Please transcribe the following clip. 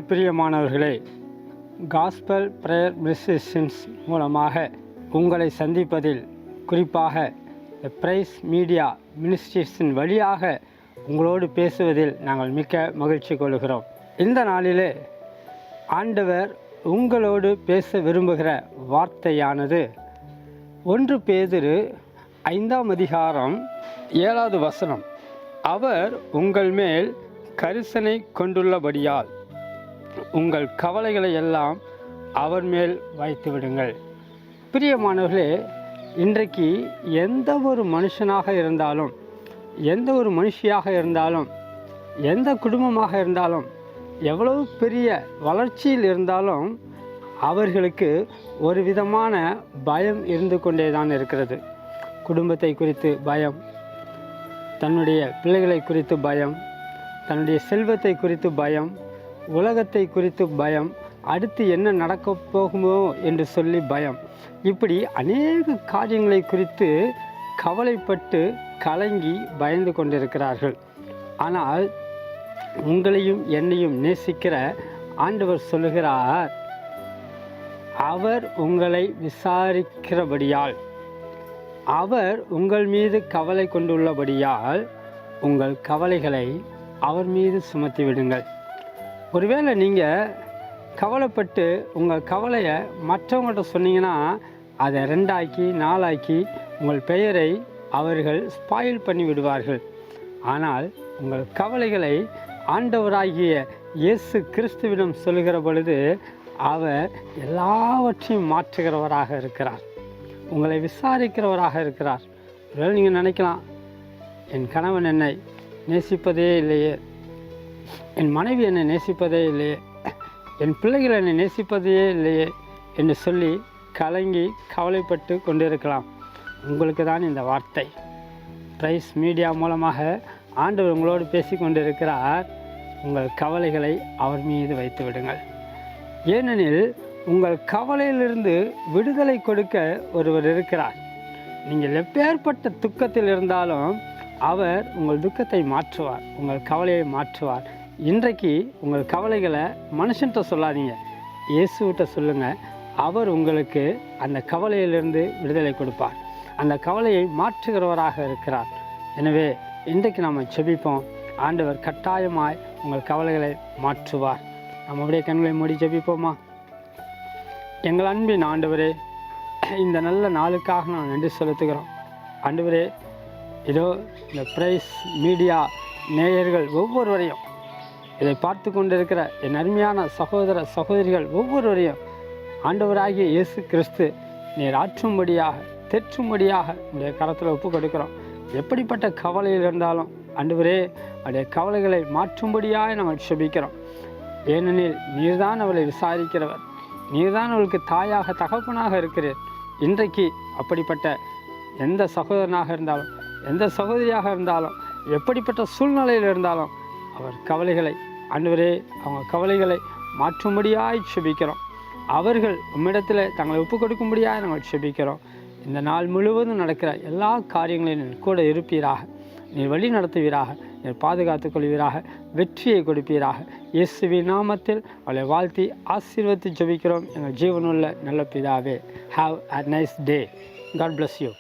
கிறிஸ்துவுக்குள் பிரியமானவர்களே, gospel prayer மினிஸ்ட்ரேஷன்ஸ் மூலமாக உங்களை சந்திப்பதில், குறிப்பாக பிரைஸ் மீடியா மினிஸ்ட்ரேஷன் வழியாக உங்களோடு பேசுவதில் நாங்கள் மிக்க மகிழ்ச்சி கொள்கிறோம். இந்த நாளிலே ஆண்டவர் உங்களோடு பேச விரும்புகிற வார்த்தையானது 1 பேதுரு 5ஆம் அதிகாரம் 7வது வசனம். அவர் உங்கள் மேல் கரிசனை கொண்டுள்ளபடியால் உங்கள் கவலைகளை எல்லாம் அவர் மேல் வைத்து விடுங்கள். பிரியமானவர்களே, இன்றைக்கு எந்த ஒரு மனுஷனாக இருந்தாலும், எந்த ஒரு மனுஷியாக இருந்தாலும், எந்த குடும்பமாக இருந்தாலும், எவ்வளவு பெரிய வளர்ச்சியில் இருந்தாலும் அவர்களுக்கு ஒரு விதமான பயம் இருந்து கொண்டே தான் இருக்கிறது. குடும்பத்தை குறித்து பயம், தன்னுடைய பிள்ளைகளை குறித்து பயம், தன்னுடைய செல்வத்தை குறித்து பயம், உலகத்தை குறித்து பயம், அடுத்து என்ன நடக்கப் போகுமோ என்று சொல்லி பயம். இப்படி அநேக காரியங்களை குறித்து கவலைப்பட்டு கலங்கி பயந்து கொண்டிருக்கிறார்கள். ஆனால் உங்களையும் என்னையும் நேசிக்கிற ஆண்டவர் சொல்லுகிறார், அவர் உங்களை விசாரிக்கிறபடியால், அவர் உங்கள் மீது கவலை கொண்டுள்ளபடியால் உங்கள் கவலைகளை அவர் மீது சுமத்தி விடுங்கள். ஒருவேளை நீங்கள் கவலைப்பட்டு உங்கள் கவலையை மற்றவங்கள்ட்ட சொன்னீங்கன்னா அதை 2 ஆக்கி 4 ஆக்கி உங்கள் பெயரை அவர்கள் ஸ்பாயில் பண்ணி விடுவார்கள். ஆனால் உங்கள் கவலைகளை ஆண்டவராகிய இயேசு கிறிஸ்துவிடம் சொல்லுகிற பொழுது அவர் எல்லாவற்றையும் மாற்றுகிறவராக இருக்கிறார், உங்களை விசாரிக்கிறவராக இருக்கிறார். ஒருவேளை நீங்கள் நினைக்கலாம், என் கணவன் என்னை நேசிப்பதே இல்லையே, என் மனைவி என்னை நேசிப்பதே இல்லையே, என் பிள்ளைகள் என்னை நேசிப்பதே இல்லையே என்று சொல்லி கலங்கி கவலைப்பட்டு கொண்டிருக்கலாம். உங்களுக்கு தான் இந்த வார்த்தை பிரைஸ் மீடியா மூலமாக ஆண்டவர் உங்களோடு பேசி கொண்டிருக்கிறார். உங்கள் கவலைகளை அவர் மீது வைத்து விடுங்கள். ஏனெனில் உங்கள் கவலையிலிருந்து விடுதலை கொடுக்க ஒருவர் இருக்கிறார். நீங்கள் எப்பேற்பட்ட துக்கத்தில் இருந்தாலும் அவர் உங்கள் துக்கத்தை மாற்றுவார், உங்கள் கவலையை மாற்றுவார். இன்றைக்கு உங்கள் கவலைகளை மனுஷன்கிட்ட சொல்லாதீங்க, இயேசுகிட்ட சொல்லுங்கள். அவர் உங்களுக்கு அந்த கவலையிலிருந்து விடுதலை கொடுப்பார், அந்த கவலையை மாற்றுகிறவராக இருக்கிறார். எனவே இன்றைக்கு நாம் ஜெபிப்போம். ஆண்டவர் கட்டாயமாய் உங்கள் கவலைகளை மாற்றுவார். நம்ம அப்படியே கண்களை மூடி ஜெபிப்போமா? எங்கள் அன்பின் ஆண்டவரே, இந்த நல்ல நாளுக்காக நான் நன்றி செலுத்துகிறோம். ஆண்டவரே, இதோ இந்த பிரைஸ் மீடியா நேயர்கள் ஒவ்வொருவரையும், இதை பார்த்து கொண்டிருக்கிற என் அருமையான சகோதர சகோதரிகள் ஒவ்வொருவரையும் ஆண்டவராகிய இயேசு கிறிஸ்து நீர் ஆற்றும்படியாக, தேற்றும்படியாக உடைய கரத்தில் ஒப்பு கொடுக்கிறோம். எப்படிப்பட்ட கவலையில் இருந்தாலும் ஆண்டவரே, அவருடைய கவலைகளை மாற்றும்படியாக நாங்கள் ஜெபிக்கிறோம். ஏனெனில் நீர்தான் அவளை விசாரிக்கிறவர், நீர்தான் அவளுக்கு தாயாக தகப்பனாக இருக்கிறீர். இன்றைக்கு அப்படிப்பட்ட எந்த சகோதரனாக இருந்தாலும், எந்த சகோதரியாக இருந்தாலும், எப்படிப்பட்ட சூழ்நிலையில் இருந்தாலும் அவர் கவலைகளை ஆண்டவரே, அவங்க கவலைகளை மாற்றும்படியாய் ஜெபிக்கிறோம். அவர்கள் உம்மிடத்தில் தங்களை ஒப்பு கொடுக்கும்படியாக நாங்கள் ஜெபிக்கிறோம். இந்த நாள் முழுவதும் நடக்கிற எல்லா காரியங்களையும் கூட இருப்பீராக, நீர் வழி நடத்துவீராக, நீர் பாதுகாத்துக் கொள்வீராக, வெற்றியை கொடுப்பீராக. இயேசுவின் நாமத்தில் அவளை வாழ்த்தி ஆசீர்வதித்து ஜெபிக்கிறோம் எங்கள் ஜீவனுள்ள நல்ல பிதாவே. Have a nice day. God bless you.